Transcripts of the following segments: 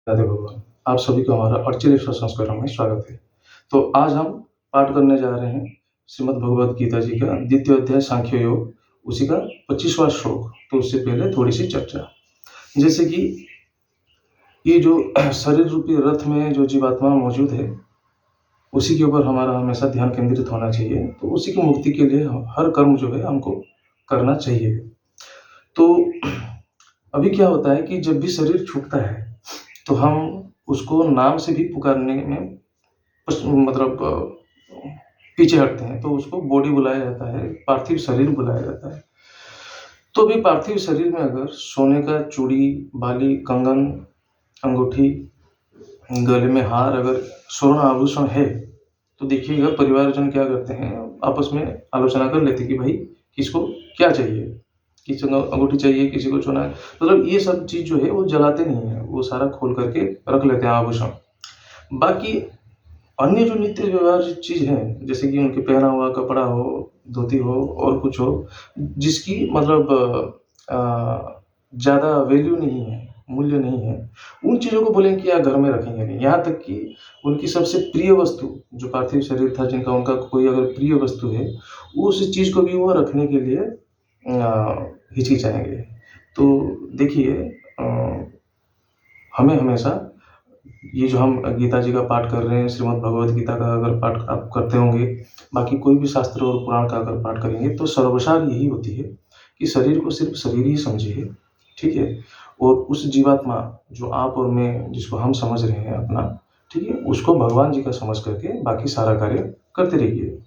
राधे भगवान। आप सभी को हमारा 48वां संस्करण में स्वागत है। तो आज हम पाठ करने जा रहे हैं श्रीमद् भगवद गीता जी का द्वितीय अध्याय सांख्य योग, उसी का 25वां श्लोक। तो उससे पहले थोड़ी सी चर्चा, जैसे कि ये जो शरीर रूपी रथ में जो जीवात्मा मौजूद है, उसी के ऊपर हमारा हमेशा ध्यान केंद्रित होना चाहिए। तो उसी की मुक्ति के लिए हर कर्म जो है हमको करना चाहिए। तो अभी क्या होता है कि जब भी शरीर छूटता है तो हम उसको नाम से भी पुकारने में मतलब पीछे हटते हैं। तो उसको बॉडी बुलाया जाता है, पार्थिव शरीर बुलाया जाता है। तो भी पार्थिव शरीर में अगर सोने का चूड़ी, बाली, कंगन, अंगूठी, गले में हार, अगर स्वर्ण आभूषण है, तो देखिएगा परिवारजन क्या करते हैं, आपस में आलोचना कर लेते कि भाई किसको क्या चाहिए, किसी को अंगूठी चाहिए, किसी को सोना, मतलब ये सब चीज़ जो है वो जलाते नहीं है, वो सारा खोल करके रख लेते हैं आभूषण। बाकी अन्य जो नित्य व्यवहार चीज़ है, जैसे कि उनके पहना हुआ कपड़ा हो, धोती हो और कुछ हो, जिसकी मतलब ज़्यादा वैल्यू नहीं है, मूल्य नहीं है, उन चीज़ों को बोलेंगे कि यार घर में रखेंगे नहीं। यहाँ तक कि उनकी सबसे प्रिय वस्तु जो पार्थिव शरीर था, जिनका उनका कोई अगर प्रिय वस्तु है, उस चीज़ को भी वो रखने के लिए हिचकिचाएंगे। तो देखिए, हमें हमेशा ये जो हम गीता जी का पाठ कर रहे हैं, श्रीमद् भगवद गीता का अगर पाठ आप करते होंगे, बाकी कोई भी शास्त्र और पुराण का अगर पाठ करेंगे, तो सर्वसार यही होती है कि शरीर को सिर्फ शरीर ही समझिए, ठीक है। और उस जीवात्मा जो आप और मैं, जिसको हम समझ रहे हैं अपना, ठीक है, उसको भगवान जी का समझ करके बाकी सारा कार्य करते रहिए।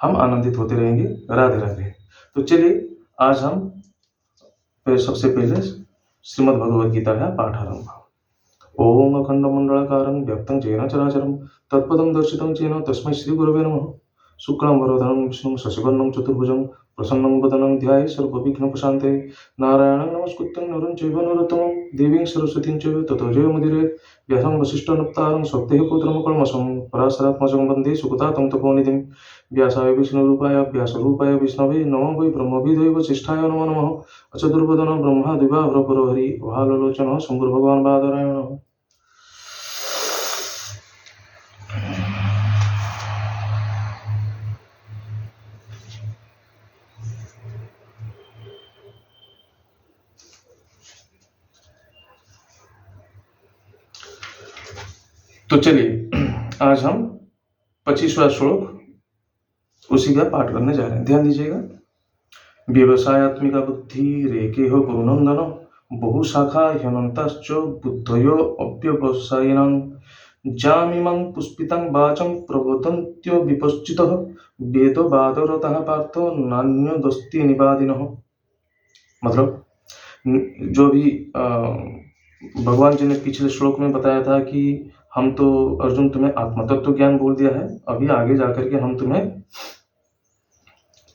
हम आनंदित होते रहेंगे। राधे राधे। तो चलिए, आज हम सबसे पहले श्रीमद् भगवद गीता का पाठ आरंभ। ओम अखंडमंडलाकारं व्याप्तं येन चराचरं तत्पदं दर्शितं येन तस्मै श्रीगुरवे नमः। शुक्लांबरधरं विष्णुं शशिवर्णं चतुर्भुजं प्रसन्नं वदनं ध्यायेत् सर्वविघ्नोपशान्तये। नारायणं नमस्कृत्यं नरं चैव नरोत्तमं देवीं सरस्वतीं चैव ततो जयमुदीरयेत्। व्यासं वसिष्ठनप्तारं स्वस्तेः पुत्रमुपकल्मषं पराशरात्मजं वन्दे सुगतां तपोनिधिं। व्यासाय विष्णुरूपाय व्यासरूपाय विष्णवे नमो वै ब्रह्मविदे वसिष्ठाय नमो नमः। अचतुर्वदनं ब्रह्मा द्विबाहुरपरो भालोलोचनः शम्भुर्भगवान् बादरायणः। तो चलिए, आज हम 25वां श्लोक उसी का पाठ करने जा रहे हैं। ध्यान दीजिएगा। व्यवसायात्मिका बुद्धि रेके हो गुरुनंदन बहुशाखा ह्यनंतश्च बुद्धयो अव्यवसायिनां जामिमं पुष्पितं वाचं प्रबोधन्त्यो विपश्चितः वेदो वादरतः पार्थो नान्योदस्ति निवादिनः। मतलब जो भी भगवान जी ने पिछले श्लोक में बताया था कि हम तो अर्जुन तुम्हें आत्मतत्व ज्ञान बोल दिया है, अभी आगे जाकर के हम तुम्हें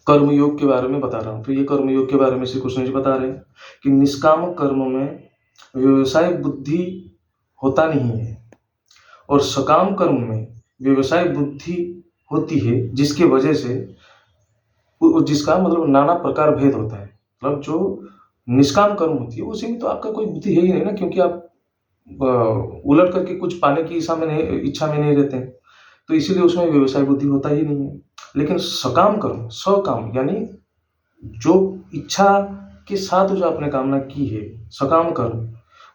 कर्मयोग के बारे में बता रहा हूँ। तो ये कर्मयोग के बारे में श्री कृष्ण जी बता रहे हैं कि निष्काम कर्म में व्यवसाय बुद्धि होता नहीं है, और सकाम कर्म में व्यवसाय बुद्धि होती है, जिसके वजह से जिसका मतलब नाना प्रकार भेद होता है। मतलब जो निष्काम कर्म होती है उसी में तो आपका कोई बुद्धि है ही नहीं ना, क्योंकि आप उलट करके कुछ पाने की इच्छा में नहीं रहते हैं, तो इसीलिए उसमें व्यवसाय बुद्धि होता ही नहीं है। लेकिन सकाम कर्म, सकाम यानी जो इच्छा के साथ जो आपने कामना की है, सकाम कर्म,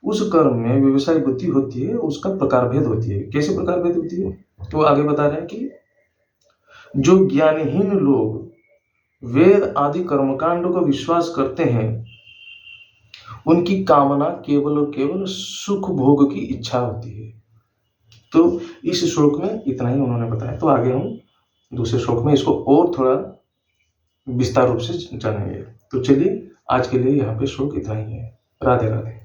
उस कर्म में व्यवसाय बुद्धि होती है, उसका प्रकार भेद होती है। कैसे प्रकार भेद होती है, तो आगे बता रहे हैं कि जो ज्ञानहीन लोग वेद आदि कर्मकांड को विश्वास करते हैं, उनकी कामना केवल और केवल सुख भोग की इच्छा होती है। तो इस श्लोक में इतना ही उन्होंने बताया। तो आगे हम दूसरे श्लोक में इसको और थोड़ा विस्तार रूप से जानेंगे। तो चलिए, आज के लिए यहाँ पे श्लोक इतना ही है। राधे राधे।